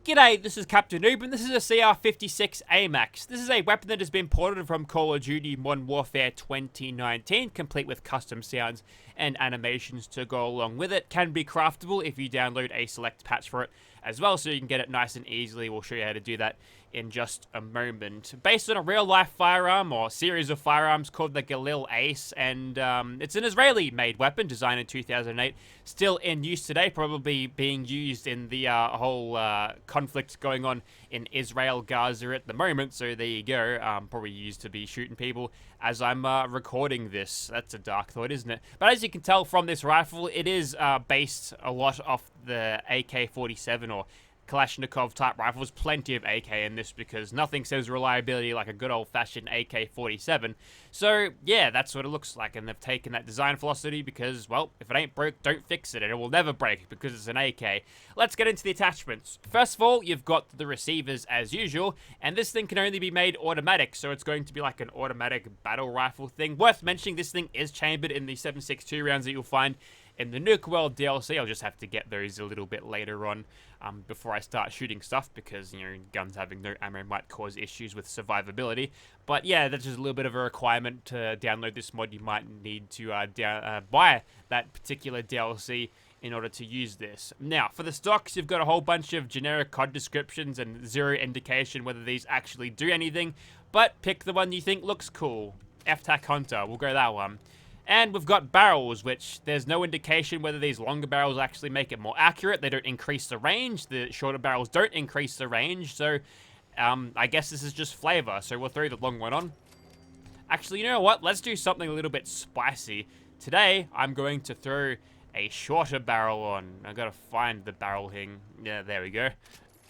G'day, this is Captainoob, and this is a CR-56 AMAX. This is a weapon that has been ported from Call of Duty Modern Warfare 2019, complete with custom sounds and animations to go along with it. Can be craftable if you download a select patch for it as well, so you can get it nice and easily. We'll show you how to do that in just a moment. Based on a real-life firearm, or series of firearms, called the Galil Ace, and it's an Israeli-made weapon, designed in 2008, still in use today, probably being used in the whole conflict going on in Israel, Gaza at the moment, so there you go. Probably used to be shooting people as I'm recording this. That's a dark thought, isn't it? But as you can tell from this rifle, it is based a lot off the AK-47 or Kalashnikov type rifles. Plenty of AK in this because nothing says reliability like a good old-fashioned AK-47. So yeah, that's what it looks like, and they've taken that design philosophy because, well, if it ain't broke, don't fix it, and it will never break because it's an AK. Let's get into the attachments. First of all, you've got the receivers as usual, and this thing can only be made automatic, so it's going to be like an automatic battle rifle thing. Worth mentioning, this thing is chambered in the 7.62 rounds that you'll find in the Nuke World DLC. I'll just have to get those a little bit later on before I start shooting stuff, because, you know, guns having no ammo might cause issues with survivability. But yeah, that's just a little bit of a requirement to download this mod. You might need to buy that particular DLC in order to use this. Now, for the stocks, you've got a whole bunch of generic COD descriptions and zero indication whether these actually do anything, but pick the one you think looks cool. F-Tac Hunter, we'll go that one. And we've got barrels, which there's no indication whether these longer barrels actually make it more accurate. They don't increase the range. The shorter barrels don't increase the range. So, I guess this is just flavor. So we'll throw the long one on. Actually, you know what? Let's do something a little bit spicy. Today, I'm going to throw a shorter barrel on. I've got to find the barrel thing. Yeah, there we go.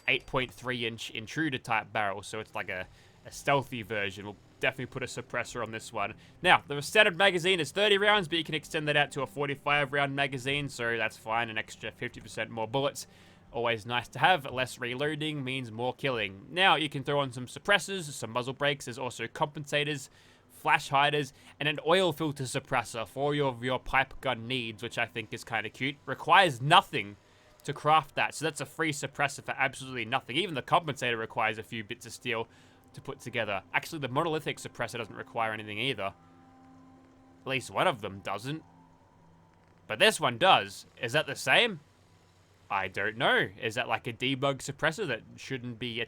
8.3-inch intruder type barrel. So it's like a stealthy version. We'll definitely put a suppressor on this one. Now, the standard magazine is 30 rounds, but you can extend that out to a 45-round magazine, so that's fine. An extra 50% more bullets. Always nice to have. Less reloading means more killing. Now, you can throw on some suppressors, some muzzle brakes. There's also compensators, flash hiders, and an oil filter suppressor for your pipe gun needs, which I think is kind of cute. Requires nothing to craft that, so that's a free suppressor for absolutely nothing. Even the compensator requires a few bits of steel to put together. Actually, the monolithic suppressor doesn't require anything either. At least one of them doesn't. But this one does. Is that the same? I don't know. Is that like a debug suppressor that shouldn't be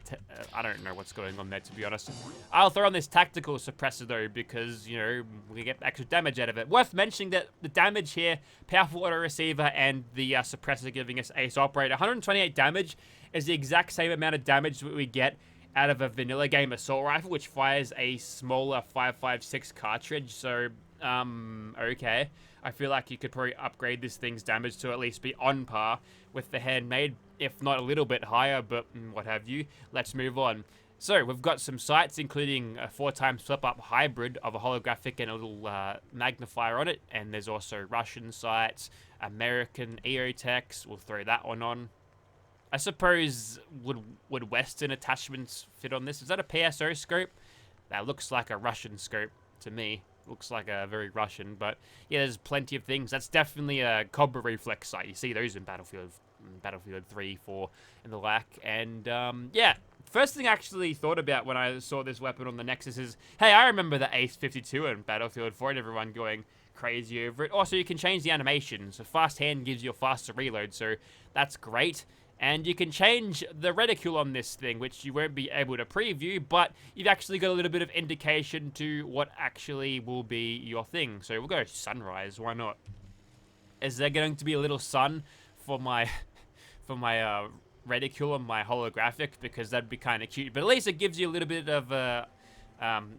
I don't know what's going on there, to be honest. I'll throw on this tactical suppressor though, because, you know, we get extra damage out of it. Worth mentioning that the damage here, powerful auto receiver and the suppressor giving us ace operator, 128 damage is the exact same amount of damage that we get out of a vanilla game assault rifle, which fires a smaller 5.56 cartridge. So, okay. I feel like you could probably upgrade this thing's damage to at least be on par with the handmade, if not a little bit higher, but what have you. Let's move on. So, we've got some sights, including a 4x flip-up hybrid of a holographic and a little magnifier on it. And there's also Russian sights, American EOTechs. We'll throw that one on. I suppose, would Western attachments fit on this? Is that a PSO scope? That looks like a Russian scope to me. Looks like a very Russian, but yeah, there's plenty of things. That's definitely a Cobra reflex sight. You see those in Battlefield 3, 4, and the like. And yeah, first thing I actually thought about when I saw this weapon on the Nexus is, hey, I remember the Ace-52 in Battlefield 4 and everyone going crazy over it. Also, you can change the animations. So fast hand gives you a faster reload, so that's great. And you can change the reticule on this thing, which you won't be able to preview, but you've actually got a little bit of indication to what actually will be your thing. So we'll go sunrise, why not? Is there going to be a little sun for my reticule on my holographic? Because that'd be kind of cute. But at least it gives you a little bit of a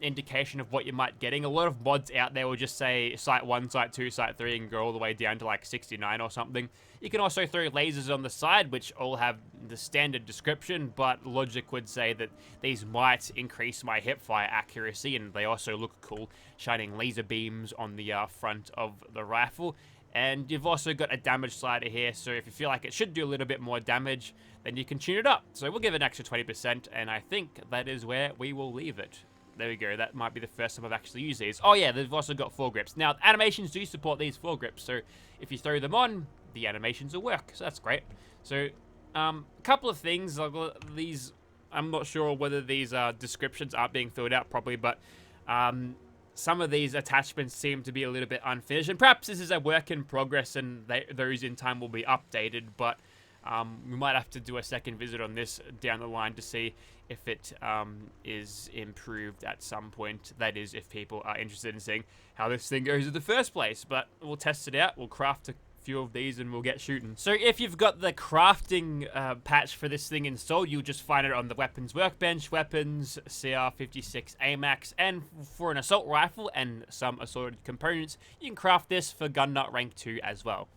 indication of what you might getting. A lot of mods out there will just say Site 1, Site 2, Site 3 and go all the way down to like 69 or something. You can also throw lasers on the side, which all have the standard description, but logic would say that these might increase my hipfire accuracy, and they also look cool, shining laser beams on the front of the rifle. And you've also got a damage slider here, so if you feel like it should do a little bit more damage, then you can tune it up. So we'll give it an extra 20%, and I think that is where we will leave it. There we go. That might be the first time I've actually used these. Oh yeah, they've also got foregrips. Now, animations do support these foregrips, so if you throw them on, the animations will work. So that's great. So A couple of things. These, I'm not sure whether these descriptions aren't being filled out properly, but some of these attachments seem to be a little bit unfinished. And perhaps this is a work in progress and those in time will be updated, but we might have to do a second visit on this down the line to see if it is improved at some point. That is, if people are interested in seeing how this thing goes in the first place. But we'll test it out. We'll craft a few of these and we'll get shooting. So if you've got the crafting patch for this thing installed, you'll just find it on the weapons workbench, weapons, CR-56 AMAX, and for an assault rifle and some assorted components, you can craft this for gun nut rank 2 as well.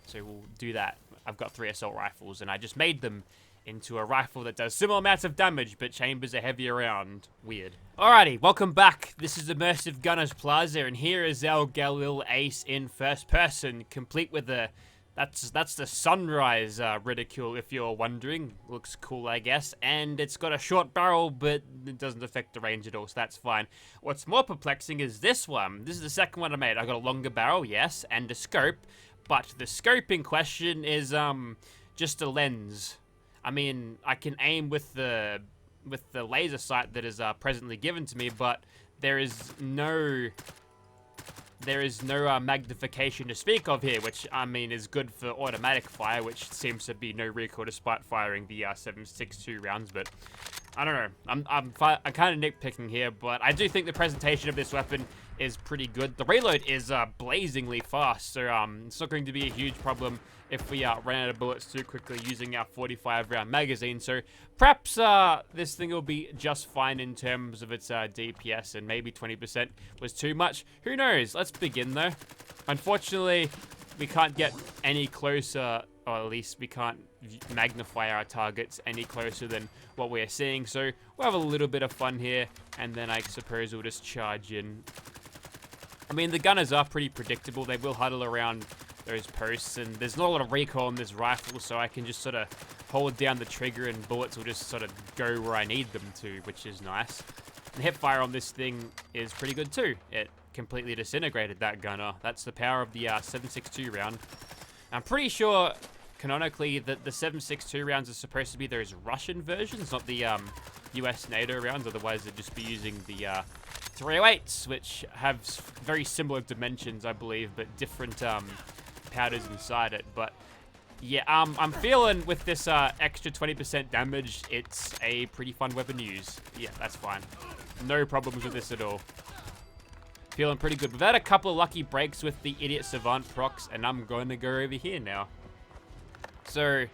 So we'll do that. I've got 3 assault rifles and I just made them into a rifle that does similar amounts of damage, but chambers are heavier around. Weird. Alrighty, welcome back. This is Immersive Gunners Plaza, and here is our Galil Ace in first person, complete with the... That's the sunrise reticule, if you're wondering. Looks cool, I guess. And it's got a short barrel, but it doesn't affect the range at all, so that's fine. What's more perplexing is this one. This is the second one I made. I got a longer barrel, yes, and a scope. But the scope in question is just a lens. I mean, I can aim with the laser sight that is presently given to me, but there is no magnification to speak of here, which I mean is good for automatic fire, which seems to be no recoil despite firing the 7.62 rounds. But I don't know. I'm kind of nitpicking here, but I do think the presentation of this weapon is pretty good. The reload is blazingly fast, so it's not going to be a huge problem if we run out of bullets too quickly using our 45 round magazine. So perhaps this thing will be just fine in terms of its DPS, and maybe 20% was too much. Who knows? Let's begin though. Unfortunately, we can't get any closer, or at least we can't magnify our targets any closer than what we're seeing. So we'll have a little bit of fun here, and then I suppose we'll just charge in. I mean, the gunners are pretty predictable. They will huddle around those posts, and there's not a lot of recoil on this rifle, so I can just sort of hold down the trigger and bullets will just sort of go where I need them to, which is nice. The hip fire on this thing is pretty good too. It completely disintegrated that gunner. That's the power of the 7.62 round. I'm pretty sure canonically that the 7.62 rounds are supposed to be those Russian versions, not the US NATO rounds. Otherwise they'd just be using the 308s, which have very similar dimensions, I believe, but different powders inside it. But yeah, I'm feeling with this extra 20% damage, it's a pretty fun weapon to use. Yeah, that's fine. No problems with this at all. Feeling pretty good. We've had a couple of lucky breaks with the Idiot Savant procs, and I'm going to go over here now. So,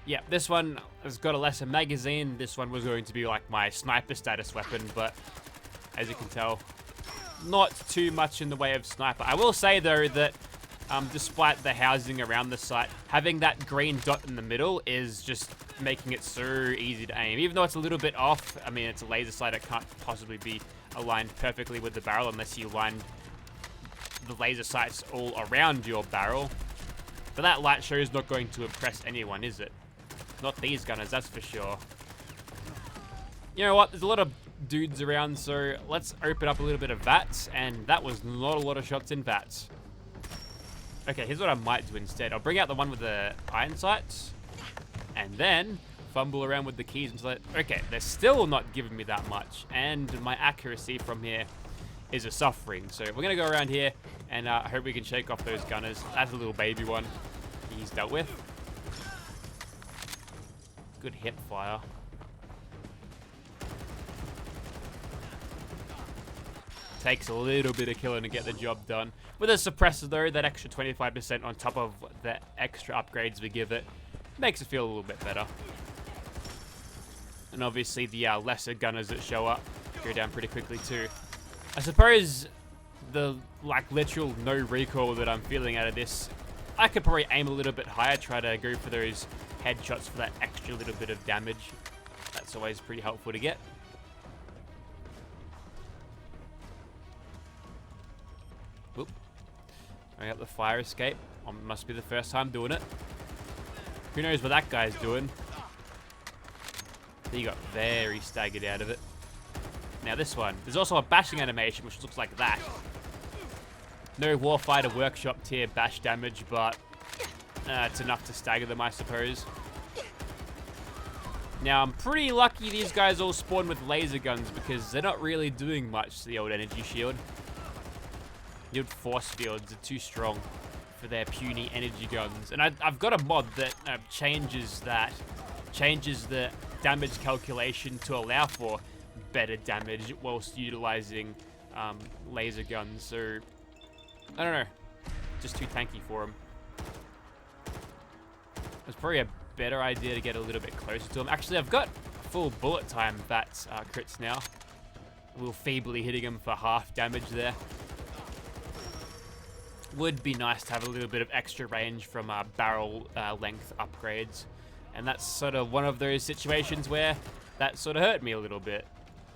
yeah, this one has got a lesser magazine. This one was going to be like my sniper status weapon, but as you can tell, not too much in the way of sniper. I will say, though, that despite the housing around the site, having that green dot in the middle is just making it so easy to aim. Even though it's a little bit off, I mean, it's a laser sight, it can't possibly be aligned perfectly with the barrel unless you line the laser sights all around your barrel. But that light show is not going to impress anyone, is it? Not these gunners, that's for sure. You know what? There's a lot of dudes around, so let's open up a little bit of VATS, and that was not a lot of shots in VATS. Okay, here's what I might do instead. I'll bring out the one with the iron sights, and then fumble around with the keys until okay, they're still not giving me that much, and my accuracy from here is a suffering. So we're gonna go around here, and I hope we can shake off those gunners. That's a little baby one he's dealt with. Good hip fire. Takes a little bit of killing to get the job done. With a suppressor though, that extra 25% on top of the extra upgrades we give it, makes it feel a little bit better. And obviously the lesser gunners that show up go down pretty quickly too. I suppose the like literal no recoil that I'm feeling out of this, I could probably aim a little bit higher, try to go for those headshots for that extra little bit of damage. That's always pretty helpful to get. Oop. I got the fire escape. Must be the first time doing it. Who knows what that guy's doing? He got very staggered out of it. Now this one. There's also a bashing animation which looks like that. No Warfighter Workshop tier bash damage, but it's enough to stagger them, I suppose. Now, I'm pretty lucky these guys all spawn with laser guns because they're not really doing much to the old energy shield. The old force fields are too strong for their puny energy guns. And I've got a mod that changes the damage calculation to allow for better damage whilst utilizing laser guns. So, I don't know. Just too tanky for them. It's probably a better idea to get a little bit closer to them. Actually, I've got full bullet time bats crits now. A little feebly hitting them for half damage there. Would be nice to have a little bit of extra range from barrel length upgrades. And that's sort of one of those situations where that sort of hurt me a little bit.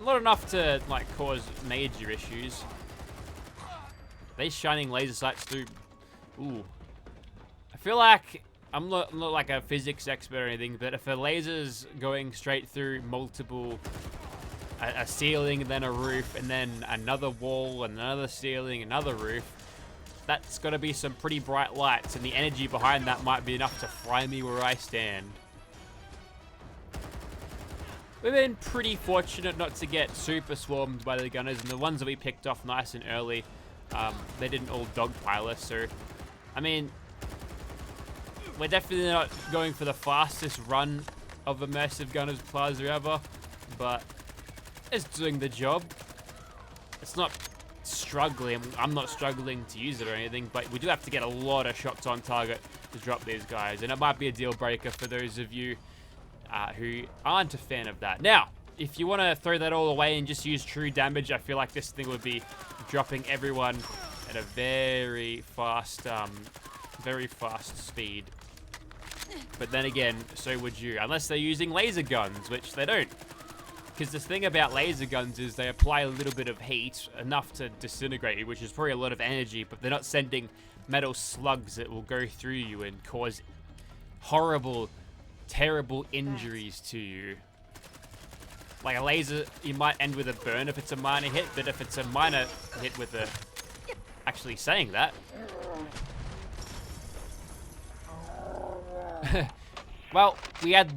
Not enough to like cause major issues. These shining laser sights through. Ooh. I feel like I'm not like a physics expert or anything, but if a laser's going straight through multiple, a ceiling, and then a roof, and then another wall, and another ceiling, another roof, that's got to be some pretty bright lights, and the energy behind that might be enough to fry me where I stand. We've been pretty fortunate not to get super swarmed by the gunners, and the ones that we picked off nice and early, they didn't all dogpile us, so, I mean, we're definitely not going for the fastest run of Immersive Gunners Plaza ever, but it's doing the job. It's not struggling. I'm not struggling to use it or anything, but we do have to get a lot of shots on target to drop these guys, and it might be a deal breaker for those of you who aren't a fan of that. Now, if you want to throw that all away and just use true damage, I feel like this thing would be dropping everyone at a very fast speed. But then again, so would you, unless they're using laser guns, which they don't. Because the thing about laser guns is they apply a little bit of heat, enough to disintegrate you, which is probably a lot of energy, but they're not sending metal slugs that will go through you and cause horrible, terrible injuries to you. Like a laser, you might end with a burn if it's a minor hit, but if it's a minor hit with a... Actually saying that... Well, we had...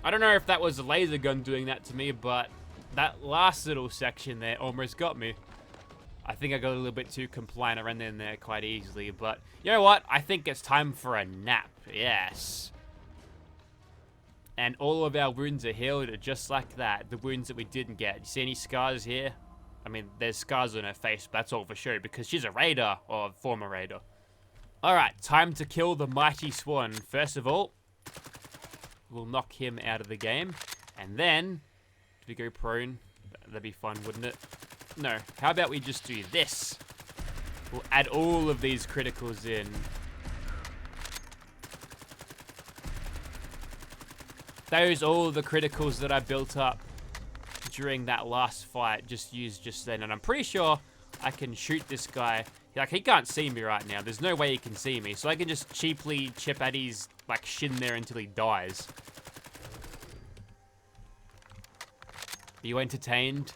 I don't know if that was a laser gun doing that to me, but that last little section there almost got me. I think I got a little bit too compliant. I ran in there quite easily, but you know what? I think it's time for a nap. Yes. And all of our wounds are healed just like that. The wounds that we didn't get. You see any scars here? I mean, there's scars on her face, but that's all for sure because she's a raider or a former raider. Alright, time to kill the mighty swan. First of all, we'll knock him out of the game. And then, do we go prone? That'd be fun, wouldn't it? No, how about we just do this? We'll add all of these criticals in. Those all the criticals that I built up during that last fight, just used just then. And I'm pretty sure I can shoot this guy. Like, he can't see me right now. There's no way he can see me. So I can just cheaply chip at his, like, shin there until he dies. Are you entertained?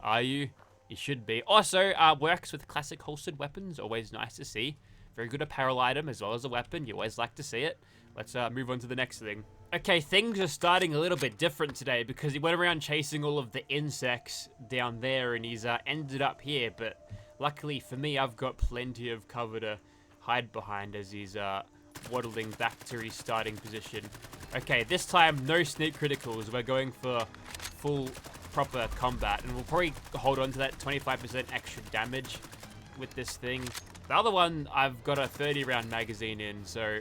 Are you? You should be. Also, works with classic holstered weapons. Always nice to see. Very good apparel item as well as a weapon. You always like to see it. Let's move on to the next thing. Okay, things are starting a little bit different today because he went around chasing all of the insects down there and he's ended up here. But luckily for me, I've got plenty of cover to hide behind as he's waddling back to his starting position. Okay, this time, no sneak criticals. We're going for full proper combat, and we'll probably hold on to that 25% extra damage with this thing. The other one, I've got a 30 round magazine in, so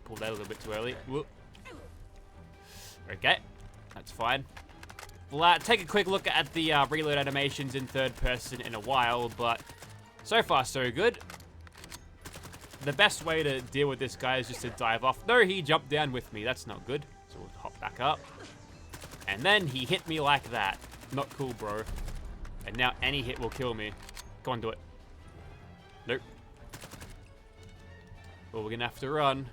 pulled that a little bit too early. Whoop. Okay, that's fine. We'll take a quick look at the reload animations in third person in a while, but so far so good. The best way to deal with this guy is just to dive off. No, he jumped down with me. That's not good. So we'll hop back up. And then he hit me like that. Not cool, bro. And now any hit will kill me. Go on, do it. Nope. Well, we're going to have to run.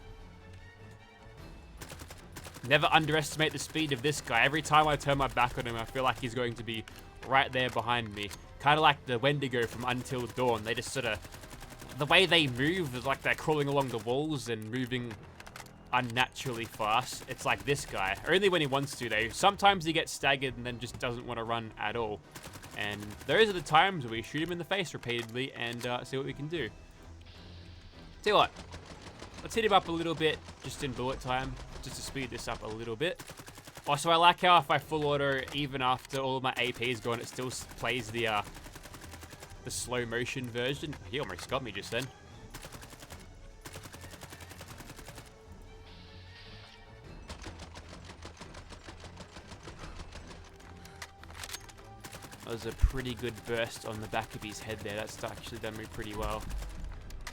Never underestimate the speed of this guy. Every time I turn my back on him, I feel like he's going to be right there behind me. Kind of like the Wendigo from Until Dawn. They just sort of... The way they move is like they're crawling along the walls and moving unnaturally fast. It's like this guy. Only when he wants to, though. Sometimes he gets staggered and then just doesn't want to run at all. And those are the times where we shoot him in the face repeatedly and see what we can do. Tell you what. Let's hit him up a little bit just in bullet time, just to speed this up a little bit. Also, I like how if I full auto, even after all of my AP is gone, it still plays the slow motion version. He almost got me just then. That was a pretty good burst on the back of his head there. That's actually done me pretty well.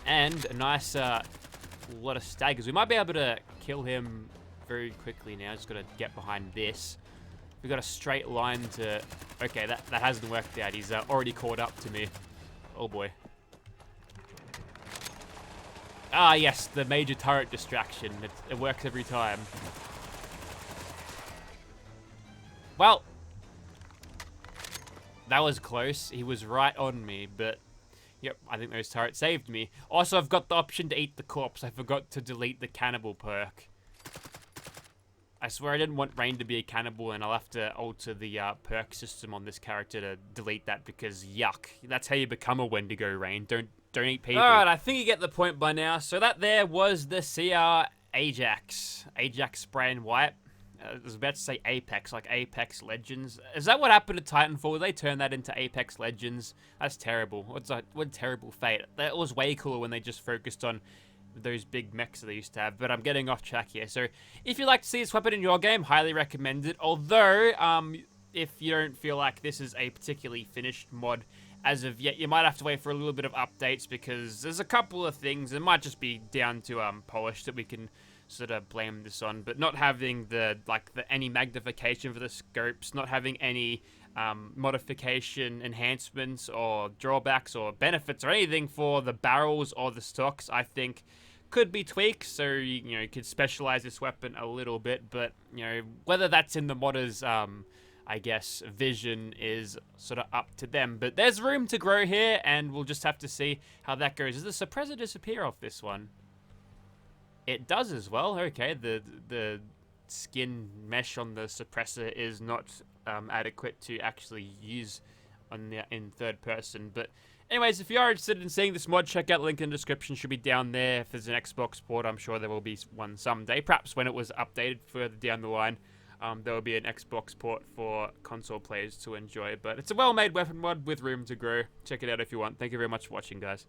And a nice lot of staggers. We might be able to kill him very quickly now. Just got to get behind this. We've got a straight line to... Okay, that hasn't worked out. He's already caught up to me. Oh boy. Ah, yes, the major turret distraction. It works every time. Well, that was close. He was right on me, but yep, I think those turrets saved me. Also, I've got the option to eat the corpse. I forgot to delete the cannibal perk. I swear I didn't want Raine to be a cannibal, and I'll have to alter the perk system on this character to delete that because yuck. That's how you become a Wendigo, Raine. Don't eat people. Alright, I think you get the point by now. So that there was the CR Ajax. Ajax spray and wipe. I was about to say Apex, like Apex Legends. Is that what happened to Titanfall? They turned that into Apex Legends? That's terrible. What a terrible fate. That was way cooler when they just focused on those big mechs that they used to have. But I'm getting off track here. So if you'd like to see this weapon in your game, highly recommend it. Although, if you don't feel like this is a particularly finished mod as of yet, you might have to wait for a little bit of updates because there's a couple of things. It might just be down to polish that we can sort of blame this on, but not having any magnification for the scopes, not having any modification enhancements or drawbacks or benefits or anything for the barrels or the stocks, I think could be tweaked. So you could specialize this weapon a little bit, but whether that's in the modders I guess vision is sort of up to them. But there's room to grow here, and we'll just have to see how that goes. Does the suppressor disappear off this one? It does as well. Okay, the skin mesh on the suppressor is not adequate to actually use on in third person. But anyways, if you are interested in seeing this mod, check out the link in the description. Should be down there. If there's an Xbox port, I'm sure there will be one someday. Perhaps when it was updated further down the line, there will be an Xbox port for console players to enjoy. But it's a well-made weapon mod with room to grow. Check it out if you want. Thank you very much for watching, guys.